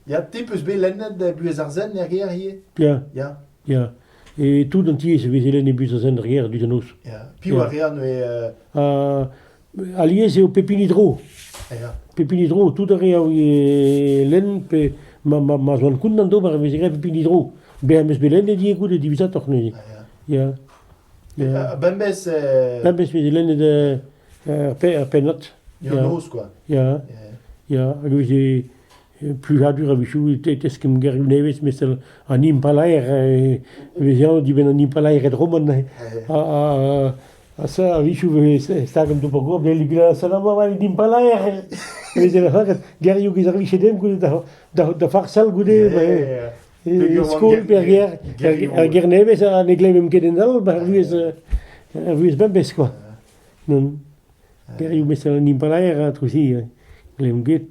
Ja, typus belennet bues ar zen er ger hier. Ja, Ja, ja. Et tout entier, c'est les les bus à derrière du tenus. ja. Piu ar ger noe... Allié, c'est au Pépinidro. Ja, Pépinidro, tout derrière, oui, l'en, ma zone kundando, par exemple, Pépinidro. BMS Belen, et dit, écoute, et divisa, toch, ne? ja. Ja. Bembes... Là, ben, c'est l'en de, penat. Yon nos, quoi. Ja, Ja. ja, lui, j'ai, plus à dur avec vous, est-ce que me guérit neves, mais c'est un impalaire, les gens disent, ben, un impalaire et roman, ça, avec vous, c'est comme tout pour vous, mais il a ça, là, moi, un impalaire. Mais c'est la fois, guéri, qui arrive chez dem, de faire ça, le goût de, school, guerre neves, à l'église, même qui est dans le, lui, c'est bien bête, quoi. Non, guéri, mais c'est un impalaire, tout aussi, les m'guette.